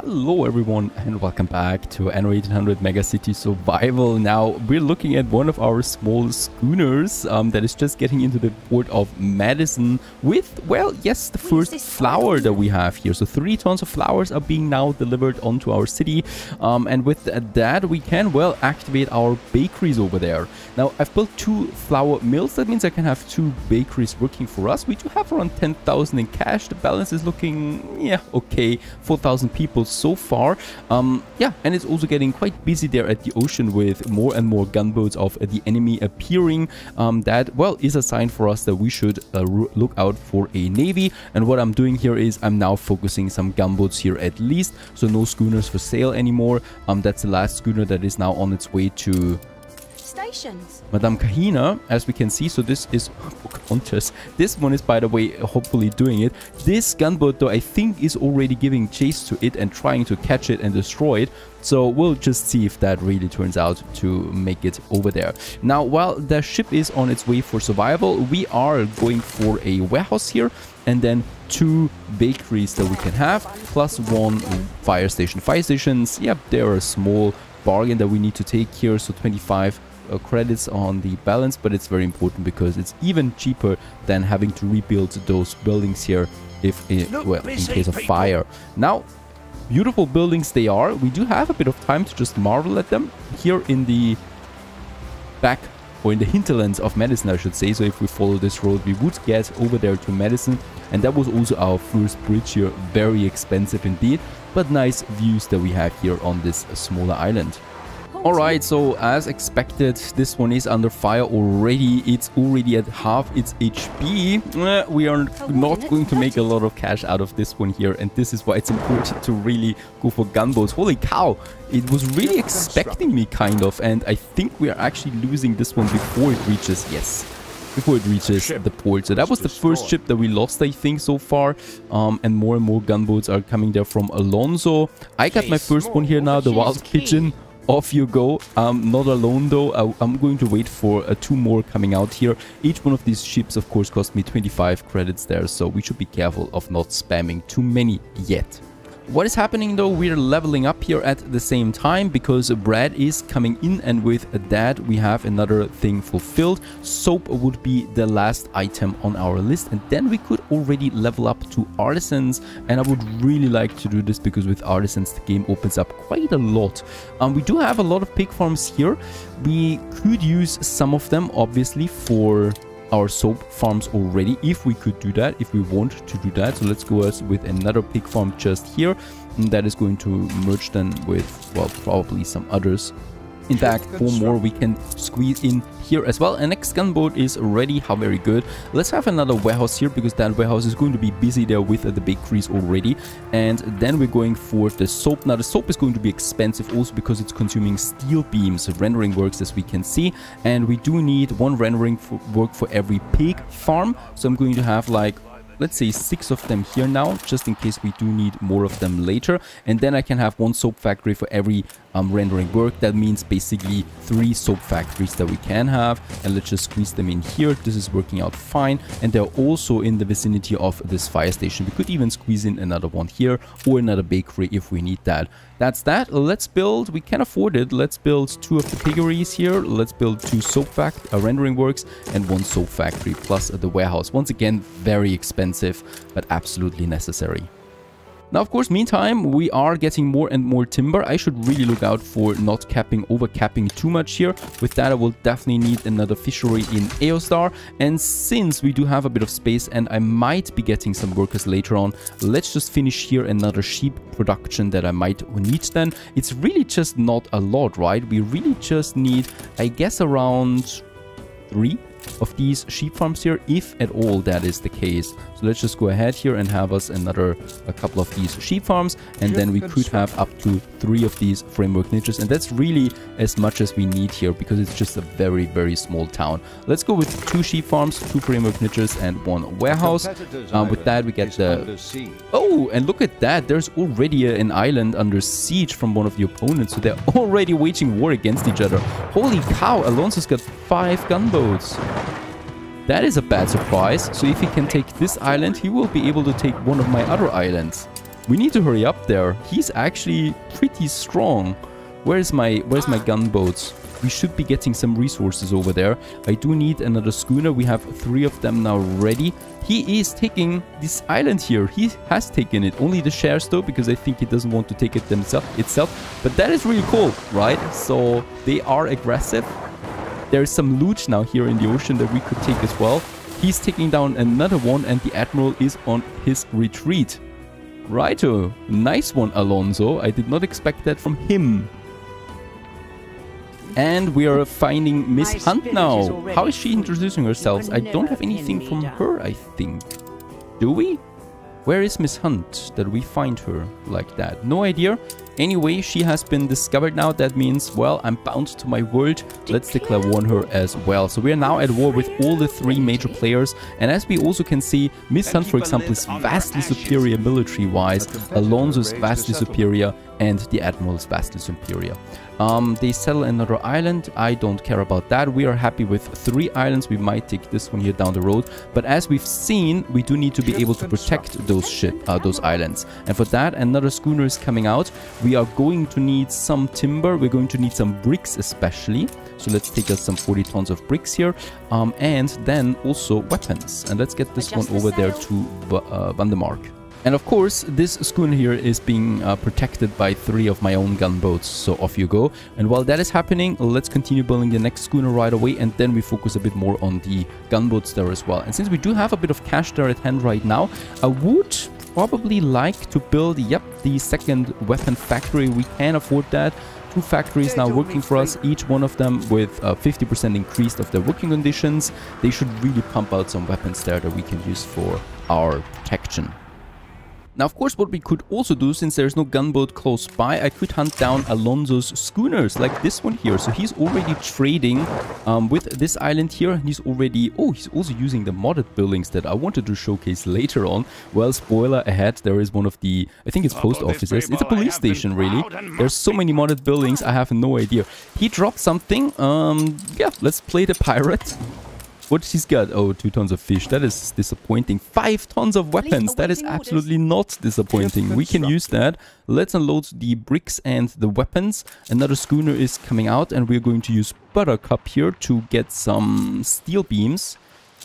Hello everyone and welcome back to Anno 1800 Megacity Survival. Now we're looking at one of our small schooners that is just getting into the port of Madison with, well, yes, the first flour that we have here. So 3 tons of flours are being now delivered onto our city, and with that we can, well, activate our bakeries over there. Now I've built 2 flour mills. That means I can have 2 bakeries working for us. We do have around 10,000 in cash. The balance is looking, yeah, okay, 4,000 people so far. Yeah, and it's also getting quite busy there at the ocean with more and more gunboats of the enemy appearing. That, well, is a sign for us that we should look out for a navy. And what I'm doing here is I'm now focusing some gunboats here at least, so no schooners for sale anymore. That's the last schooner that is now on its way to stations. Madame Kahina, as we can see. So this is Pocahontas. This one is, by the way, hopefully doing it. This gunboat, though, I think is already giving chase to it and trying to catch it and destroy it. So we'll just see if that really turns out to make it over there. Now, while the ship is on its way for survival, we are going for a warehouse here, and then 2 bakeries that we can have, plus 1 fire station. Fire stations, yep, they're a small bargain that we need to take here. So 25 credits on the balance, but it's very important because it's even cheaper than having to rebuild those buildings here if well, in case of fire. Now, beautiful buildings they are. We do have a bit of time to just marvel at them here in the back, or in the hinterlands of Madison, I should say. So if we follow this road, we would get over there to Madison, and that was also our first bridge here. Very expensive indeed, but nice views that we have here on this smaller island. Alright, so as expected, this one is under fire already. It's already at half its HP. We are not going to make a lot of cash out of this one here, and this is why it's important to really go for gunboats. Holy cow, it was really expecting me, kind of, and I think we are actually losing this one before it reaches, yes, before it reaches the port. So that was the first ship that we lost, I think, so far. And more gunboats are coming there from Alonso. I got my first one here now, the Wild Pigeon. Off you go. Not alone though. I'm going to wait for 2 more coming out here. Each one of these ships, of course, cost me 25 credits there, so we should be careful of not spamming too many yet. What is happening though, we're leveling up here at the same time because Brad is coming in, and with that we have another thing fulfilled. Soap would be the last item on our list, and then we could already level up to artisans, and I would really like to do this because with artisans the game opens up quite a lot. We do have a lot of pig farms here. We could use some of them obviously for our soap farms already, if we could do that, if we want to do that. So let's go with another pig farm just here, and that is going to merge then with, well, probably some others. In fact, 4 more we can squeeze in here as well. And next gunboat is ready. How very good. Let's have another warehouse here because that warehouse is going to be busy there with the bakeries already. And then we're going for the soap. Now the soap is going to be expensive also because it's consuming steel beams, rendering works, as we can see. And we do need 1 rendering work for every pig farm. So I'm going to have, like, let's say 6 of them here now, just in case we do need more of them later. And then I can have 1 soap factory for every rendering work. That means basically 3 soap factories that we can have, and let's just squeeze them in here. This is working out fine, and they're also in the vicinity of this fire station. We could even squeeze in another one here or another bakery if we need that. That's that. Let's build, we can afford it. Let's build 2 of the piggeries here. Let's build 2 soap rendering works and 1 soap factory plus the warehouse. Once again, very expensive, but absolutely necessary. Now, of course, meantime, we are getting more and more timber. I should really look out for not over capping too much here. With that, I will definitely need another fishery in Eostar. And since we do have a bit of space and I might be getting some workers later on, let's just finish here another sheep production that I might need then. It's really just not a lot, right? We really just need, I guess, around 3 of these sheep farms here, if at all that is the case. So let's just go ahead here and have us a couple of these sheep farms, and then we could have up to 3 of these framework niches, and that's really as much as we need here because it's just a very small town. Let's go with 2 sheep farms, 2 framework niches, and 1 warehouse. With that we get the... Oh, and look at that, there's already an island under siege from one of the opponents, so they're already waging war against each other. Holy cow, Alonso's got 5 gunboats. That is a bad surprise. So if he can take this island, he will be able to take one of my other islands. We need to hurry up there. He's actually pretty strong. Where's my gunboats? We should be getting some resources over there. I do need another schooner. We have 3 of them now ready. He is taking this island here. He has taken it. Only the shares though, because I think he doesn't want to take it itself. But that is really cool, right? So they are aggressive. There is some loot now here in the ocean that we could take as well. He's taking down another one and the admiral is on his retreat. Righto. Nice one, Alonso. I did not expect that from him. And we are finding Miss Hunt now. How is she introducing herself? I don't have anything from her, I think. Do we? Where is Miss Hunt that we find her like that? No idea. Anyway, she has been discovered now. That means, well, I'm bound to my word. Let's declare war on her as well. So we are now at war with all the 3 major players. And as we also can see, Miss Hunt, for example, is vastly superior military-wise. Alonso is vastly superior. And the Admiral is vastly superior. They settle another island. I don't care about that. We are happy with 3 islands. We might take this one here down the road. But as we've seen, we do need to be able to protect those islands. And for that, another schooner is coming out. We are going to need some timber. We're going to need some bricks especially. So let's take us some 40 tons of bricks here. And then also weapons. And let's get this one over there to Vandermark. And of course, this schooner here is being protected by 3 of my own gunboats. So off you go. And while that is happening, let's continue building the next schooner right away. And then we focus a bit more on the gunboats there as well. And since we do have a bit of cash there at hand right now, I would probably like to build, the second weapon factory. We can afford that. 2 factories now working for us, each one of them with 50% increase of their working conditions. They should really pump out some weapons there that we can use for our protection. Now, of course, what we could also do, since there's no gunboat close by, I could hunt down Alonso's schooners, like this one here. So he's already trading with this island here. He's already... Oh, he's also using the modded buildings that I wanted to showcase later on. Well, spoiler ahead, there is one of the... I think it's post offices. It's a police station, really. There's so many modded buildings, I have no idea. He dropped something. Yeah, let's play the pirate. What he's got? Oh, 2 tons of fish. That is disappointing. 5 tons of weapons. That is absolutely not disappointing. We can use that. Let's unload the bricks and the weapons. Another schooner is coming out and we're going to use Buttercup here to get some steel beams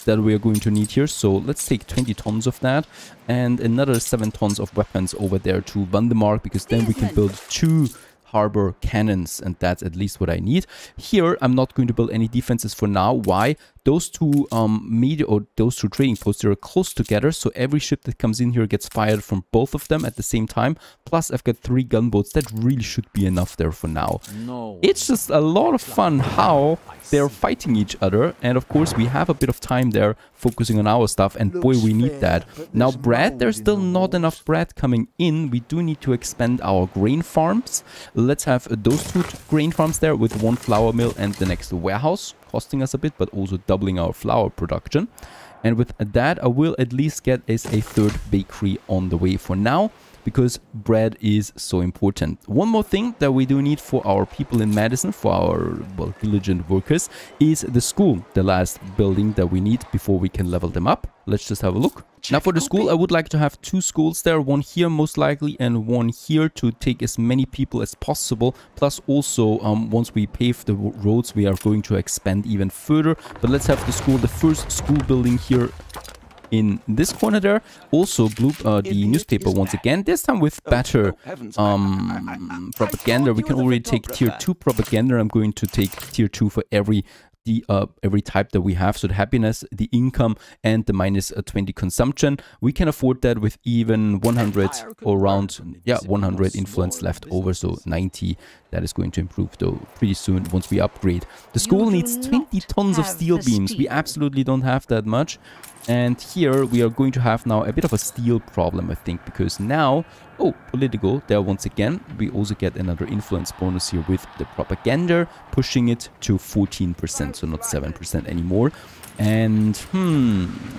that we are going to need here. So let's take 20 tons of that and another 7 tons of weapons over there to Vandermark, because then we can build 2 harbor cannons, and that's at least what I need. Here, I'm not going to build any defenses for now. Why? Those 2 those 2 trading posts are close together, so every ship that comes in here gets fired from both of them at the same time. Plus, I've got 3 gunboats. That really should be enough there for now. It's just a lot of fun how they're fighting each other, and of course we have a bit of time there focusing on our stuff, and boy, we need that. Now bread, there's still not enough bread coming in. We do need to expand our grain farms. Let's have those 2 grain farms there with 1 flour mill and the next warehouse, costing us a bit, but also doubling our flour production. And with that, I will at least get us a 3rd bakery on the way for now, because bread is so important. One more thing that we do need for our people in Madison, for our, well, diligent workers, is the school, the last building that we need before we can level them up. Let's just have a look. Now for the school, I would like to have 2 schools there, 1 here most likely and 1 here to take as many people as possible. Plus also, once we pave the roads, we are going to expand even further. But let's have the school, the first school building here in this corner there. Also the newspaper once again, this time with better propaganda. We can already take tier 2 propaganda. I'm going to take tier 2 for every type that we have. So the happiness, the income, and the minus 20 consumption. We can afford that with even 100 or around 100 influence left over, so 90. That is going to improve though pretty soon once we upgrade. The school needs 20 tons of steel beams. We absolutely don't have that much. And here we are going to have now a bit of a steel problem, I think, because now, political, there once again, we also get another influence bonus here with the propaganda, pushing it to 14%, so not 7% anymore. And,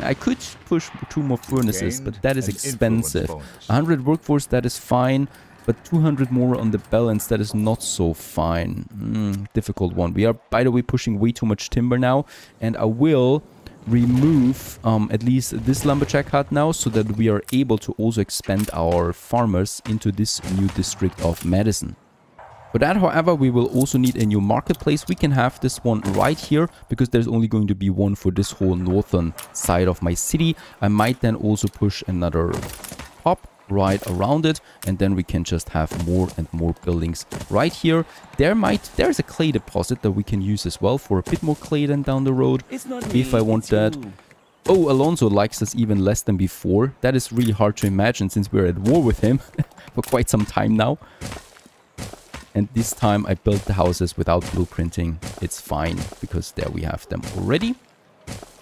I could push 2 more furnaces, but that is expensive. 100 workforce, that is fine. But 200 more on the balance, that is not so fine. Difficult one. We are, by the way, pushing way too much timber now. And I will remove at least this lumberjack hut now, so that we are able to also expand our farmers into this new district of Madison. For that, however, we will also need a new marketplace. We can have this one right here, because there's only going to be one for this whole northern side of my city. I might then also push another hop right around it, and then we can just have more and more buildings right here. There's a clay deposit that we can use as well for a bit more clay than down the road, if I want that. Oh, Alonso likes us even less than before. That is really hard to imagine, since we're at war with him for quite some time now. And this time I built the houses without blueprinting. It's fine, because there we have them already.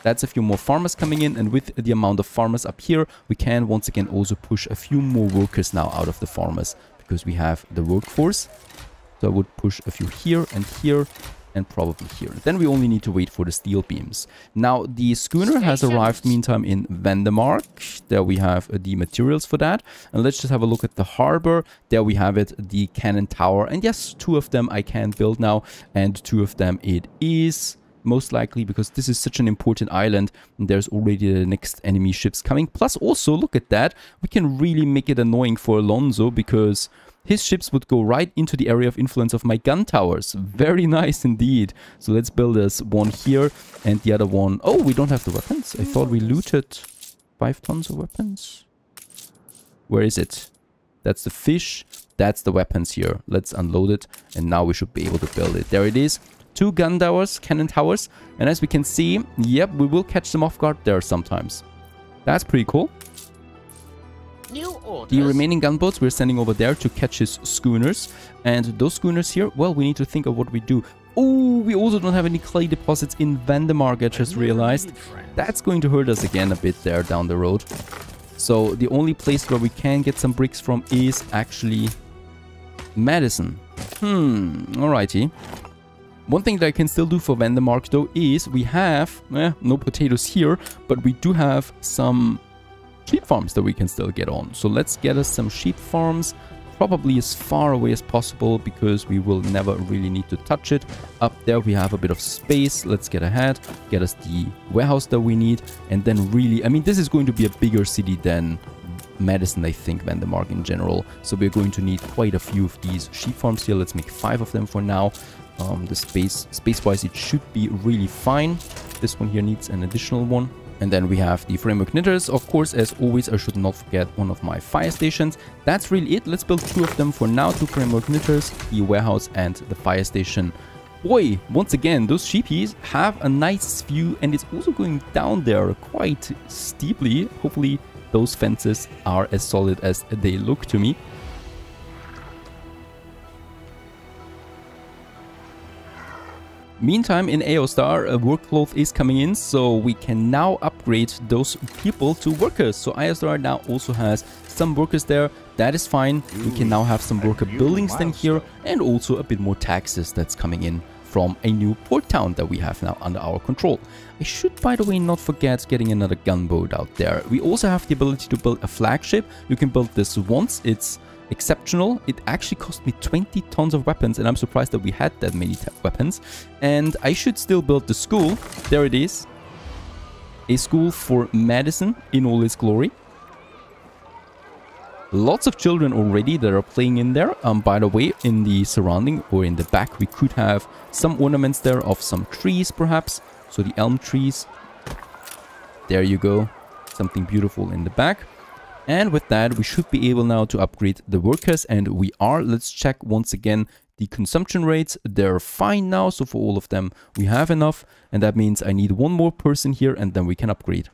That's a few more farmers coming in, and with the amount of farmers up here, we can once again also push a few more workers now out of the farmers, because we have the workforce. So I would push a few here, and probably here. Then we only need to wait for the steel beams. Now, the schooner has arrived meantime in Vandermark. There we have the materials for that. And let's just have a look at the harbor. There we have it, the cannon tower. And yes, 2 of them I can build now, and 2 of them it is most likely, because this is such an important island, and there's already the next enemy ships coming. Plus also, look at that, we can really make it annoying for Alonso, because his ships would go right into the area of influence of my gun towers. Very nice indeed. So let's build us one here, and the other one... Oh, we don't have the weapons. I thought we looted 5 tons of weapons. Where is it? That's the fish. That's the weapons here. Let's unload it, and now we should be able to build it. There it is. 2 gun towers, cannon towers. And as we can see, yep, we will catch them off guard there sometimes. That's pretty cool. The remaining gunboats we're sending over there to catch his schooners. And those schooners here, well, we need to think of what we do. Oh, we also don't have any clay deposits in Vandermark, I just realized. That's going to hurt us again a bit there down the road. So the only place where we can get some bricks from is actually Madison. Alrighty. One thing that I can still do for Vandermark though is we have, no potatoes here, but we do have some sheep farms that we can still get on. So let's get us some sheep farms, probably as far away as possible, because we will never really need to touch it. Up there we have a bit of space. Let's get ahead, get us the warehouse that we need, and then really, I mean, this is going to be a bigger city than Madison, I think, Vandermark in general. So we're going to need quite a few of these sheep farms here. Let's make 5 of them for now. The space-wise, it should be really fine. This one here needs an additional one. And then we have the framework knitters. Of course, as always, I should not forget one of my fire stations. That's really it. Let's build 2 of them for now. 2 framework knitters, the warehouse and the fire station. Boy, once again, those sheepies have a nice view, and it's also going down there quite steeply. Hopefully, those fences are as solid as they look to me. Meantime, in Aostar, a workload is coming in, so we can now upgrade those people to workers. So Aostar now also has some workers there. That is fine. We can now have some worker buildings then here, and also a bit more taxes that's coming in from a new port town that we have now under our control. I should, by the way, not forget getting another gunboat out there. We also have the ability to build a flagship. You can build this once. It's exceptional. It actually cost me 20 tons of weapons, and I'm surprised that we had that many weapons. And I should still build the school. There it is. A school for Madison in all its glory. Lots of children already that are playing in there. By the way, in the surrounding or in the back, we could have some ornaments there of some trees perhaps. So the elm trees. There you go. Something beautiful in the back. And with that, we should be able now to upgrade the workers, and we are. Let's check once again the consumption rates. They're fine now, so for all of them, we have enough. And that means I need one more person here, and then we can upgrade.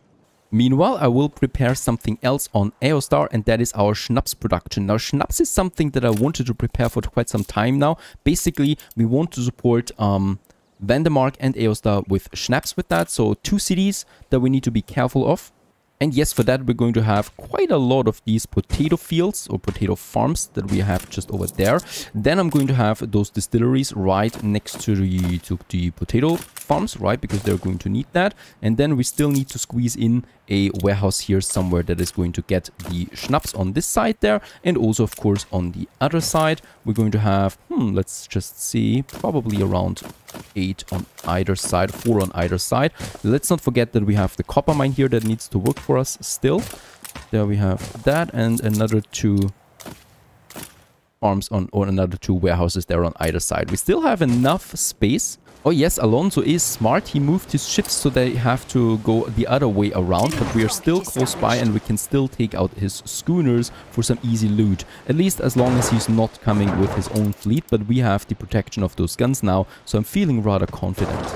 Meanwhile, I will prepare something else on Aostar, and that is our schnapps production. Now, schnapps is something that I wanted to prepare for quite some time now. Basically, we want to support Vandermark and Aostar with schnapps with that. So 2 cities that we need to be careful of. And yes, for that, we're going to have quite a lot of these potato fields or potato farms that we have just over there. Then I'm going to have those distilleries right next to the potato farms, right? Because they're going to need that. And then we still need to squeeze in a warehouse here somewhere that is going to get the schnapps on this side there. And also, of course, on the other side, we're going to have, let's just see, probably around 8 on either side, 4 on either side. Let's not forget that we have the copper mine here that needs to work for us still. There we have that, and another 2 farms on, or another 2 warehouses there on either side. We still have enough space. Oh yes, Alonso is smart. He moved his ships so they have to go the other way around, but we are still close by and we can still take out his schooners for some easy loot. At least as long as he's not coming with his own fleet, but we have the protection of those guns now, so I'm feeling rather confident.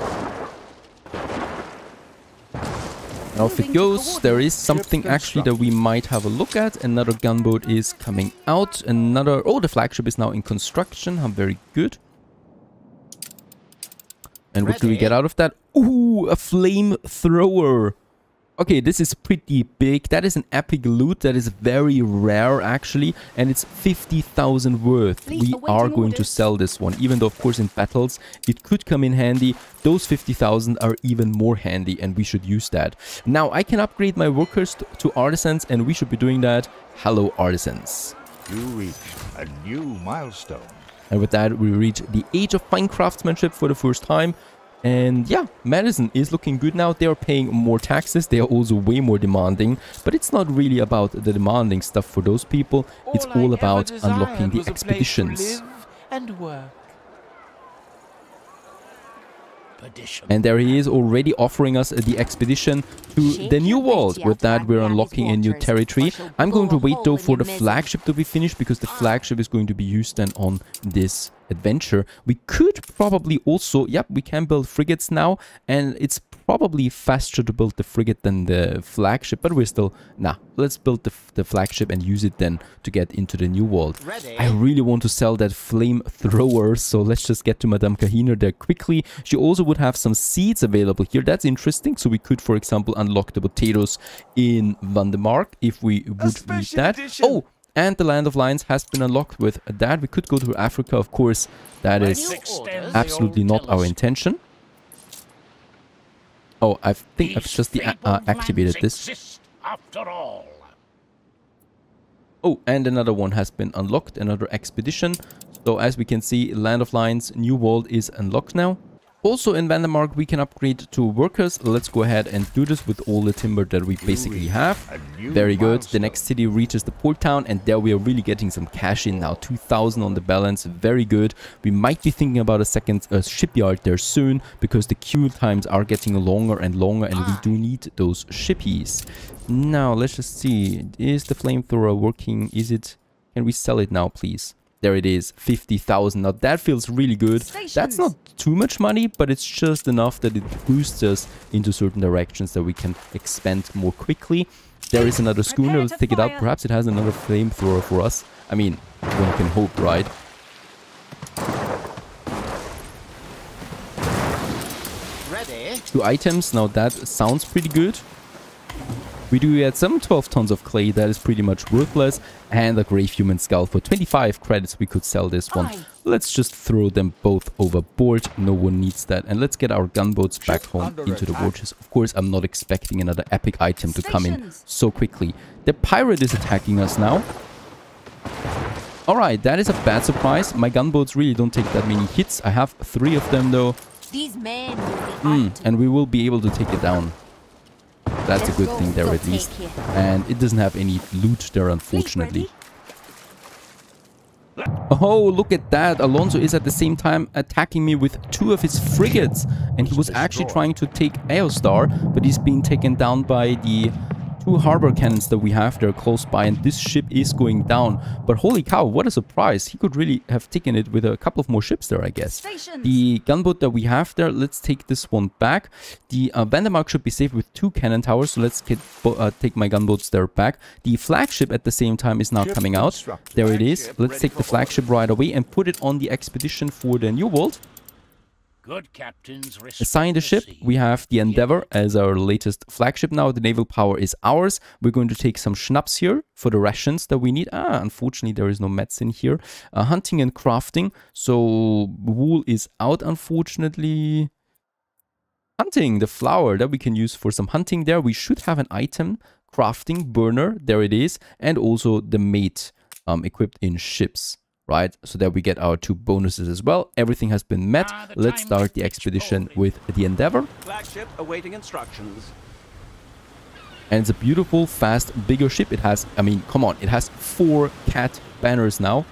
Now off it goes. There is something actually that we might have a look at. Another gunboat is coming out. Another... Oh, the flagship is now in construction. Very good. And what do we get out of that? Ooh, a flamethrower. Okay, this is pretty big. That is an epic loot. That is very rare, actually. And it's 50,000 worth. We are going to sell this one. Even though, of course, in battles, it could come in handy. Those 50,000 are even more handy, and we should use that. Now, I can upgrade my workers to artisans, and we should be doing that. Hello, artisans. You reached a new milestone. And with that, we reach the age of fine craftsmanship for the first time. And yeah, Madison is looking good now. They are paying more taxes. They are also way more demanding. But it's not really about the demanding stuff for those people. It's all about unlocking the expeditions. And there he is already offering us the expedition to the New World. With that, we're unlocking a new territory. I'm going to wait though for the flagship to be finished, because the flagship is going to be used then on this adventure. We could probably also, yep, we can build frigates now, and it's probably faster to build the frigate than the flagship, but we're still, nah, let's build the flagship and use it then to get into the New World. I really want to sell that flamethrower, so let's just get to Madame Kahina there quickly. She also would have some seeds available here. That's interesting. So we could, for example, unlock the potatoes in Vandemark if we would need that. Oh, and the Land of Lions has been unlocked with that. We could go to Africa, of course. That is absolutely not our intention. Oh, I think I've just activated this. Oh, and another one has been unlocked, another expedition. So as we can see, Land of Lions, New World is unlocked now. Also in Vandemark, we can upgrade to workers. Let's go ahead and do this with all the timber that we basically have. Very good. The next city reaches the port town, and there we are really getting some cash in now. 2,000 on the balance. Very good. We might be thinking about a second shipyard there soon, because the queue times are getting longer and longer, and we do need those shippies. Now, let's just see. Is the flamethrower working? Is it... Can we sell it now, please? There it is, 50,000. Now that feels really good. That's not too much money, but it's just enough that it boosts us into certain directions that we can expand more quickly. There is another schooner. Let's take it out. Perhaps it has another flamethrower for us. I mean, one can hope, right? Ready. 2 items. Now that sounds pretty good. We do get some 12 tons of clay, that is pretty much worthless, and a grave human skull. For 25 credits we could sell this one. Let's just throw them both overboard, no one needs that. And let's get our gunboats back home into the waters. Of course, I'm not expecting another epic item to come in so quickly. The pirate is attacking us now. Alright, that is a bad surprise. My gunboats really don't take that many hits. I have 3 of them though. These men and we will be able to take it down. That's a good thing there at least. And it doesn't have any loot there, unfortunately. Oh, look at that. Alonso is at the same time attacking me with 2 of his frigates. And he was actually trying to take Aostar, but he's being taken down by the 2 harbor cannons that we have there close by, and this ship is going down. But holy cow, what a surprise. He could really have taken it with a couple of more ships there, I guess. The gunboat that we have there, let's take this one back. The Vandemark should be safe with 2 cannon towers, so let's take my gunboats there back. The flagship at the same time is now coming out. There it is. Let's take the flagship right away and put it on the expedition for the New World. Good captains assign the ship. We have the Endeavor as our latest flagship now. The naval power is ours. We're going to take some schnapps here for the rations that we need. Unfortunately, there is no medicine here. Hunting and crafting. So wool is out, unfortunately. Hunting, the flour that we can use for some hunting there. We should have an item. Crafting, burner. There it is. And also the mate equipped in ships. right? So that we get our 2 bonuses as well. Everything has been met. Let's start the expedition with the Endeavor. Flagship awaiting instructions. And it's a beautiful, fast, bigger ship. It has, I mean, come on, it has 4 cat banners now.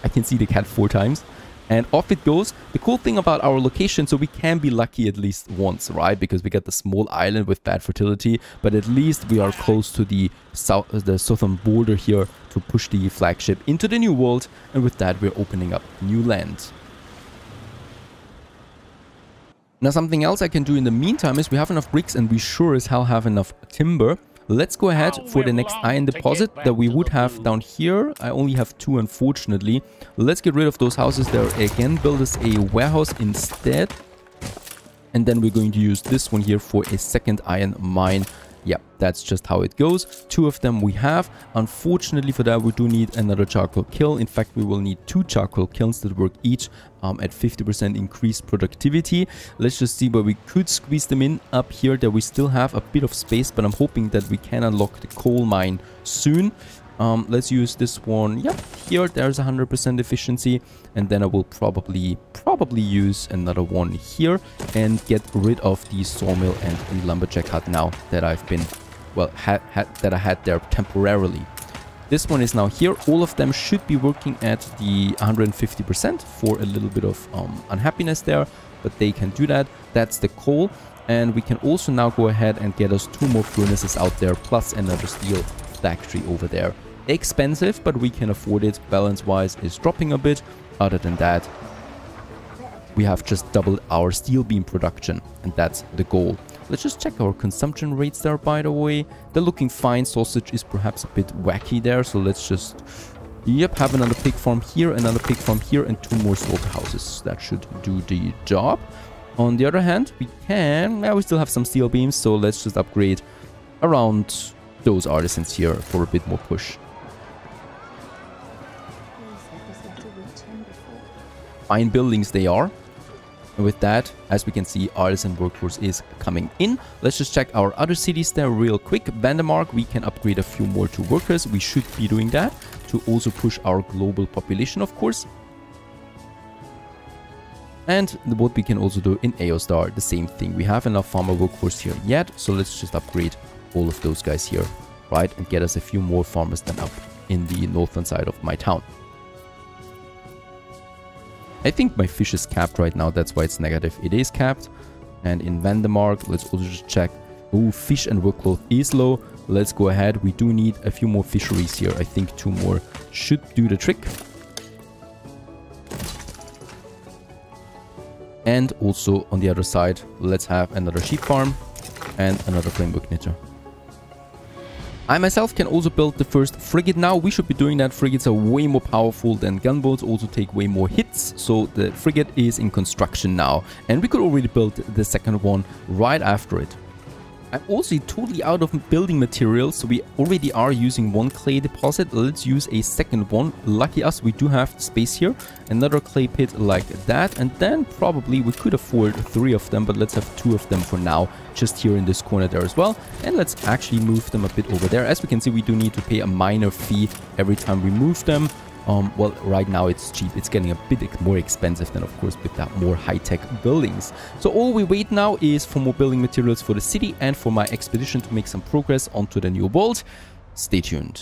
I can see the cat 4 times. And off it goes. The cool thing about our location, so we can be lucky at least once, right? Because we got the small island with bad fertility, but at least we are close to the southern border here to push the flagship into the new world. And with that, we're opening up new land. Now, something else I can do in the meantime is we have enough bricks and we sure as hell have enough timber. Let's go ahead for the next iron deposit that we would have down here. I only have 2, unfortunately. Let's get rid of those houses there again. Build us a warehouse instead. And then we're going to use this one here for a second iron mine. Yeah, that's just how it goes. 2 of them we have. Unfortunately for that, we do need another charcoal kiln. In fact, we will need 2 charcoal kilns that work each at 50% increased productivity. Let's just see where we could squeeze them in up here. That we still have a bit of space, but I'm hoping that we can unlock the coal mine soon. Let's use this one. Yeah, here there's 100% efficiency, and then I will probably use another one here and get rid of the sawmill and the lumberjack hut now that I've been, well, that I had there temporarily. This one is now here. All of them should be working at the 150% for a little bit of unhappiness there, but they can do that. That's the coal, and we can also now go ahead and get us 2 more furnaces out there, plus another steel factory over there. Expensive, but we can afford it. Balance-wise is dropping a bit. Other than that, we have just doubled our steel beam production, and that's the goal. Let's just check our consumption rates there, by the way. They're looking fine. Sausage is perhaps a bit wacky there, so let's just, yep, have another pig farm here, another pig farm here, and 2 more slaughterhouses. That should do the job. On the other hand, we still have some steel beams, so let's just upgrade around those artisans here for a bit more push. Fine buildings they are. And with that, as we can see, artisan workforce is coming in. Let's just check our other cities there real quick. Vandermark, we can upgrade a few more to workers. We should be doing that to also push our global population, of course. And what we can also do in Eostar, the same thing. We have enough farmer workforce here yet, so let's just upgrade all of those guys here, right? And get us a few more farmers than up in the northern side of my town. I think my fish is capped right now, that's why it's negative. It is capped. And in Vandermark, let's also just check. Oh, fish and workload is low. Let's go ahead. We do need a few more fisheries here. I think 2 more should do the trick. And also on the other side, let's have another sheep farm and another framework knitter. I myself can also build the first frigate now. We should be doing that. Frigates are way more powerful than gunboats, also take way more hits. So the frigate is in construction now. And we could already build the second one right after it. I'm also totally out of building materials, so we already are using 1 clay deposit. Let's use a second one. Lucky us, we do have space here. Another clay pit like that, and then probably we could afford 3 of them, but let's have 2 of them for now, just here in this corner there as well. And let's actually move them a bit over there. As we can see, we do need to pay a minor fee every time we move them. Well, right now it's cheap. It's getting a bit more expensive than, of course, with that more high-tech buildings. So all we wait now is for more building materials for the city and for my expedition to make some progress onto the new world. Stay tuned.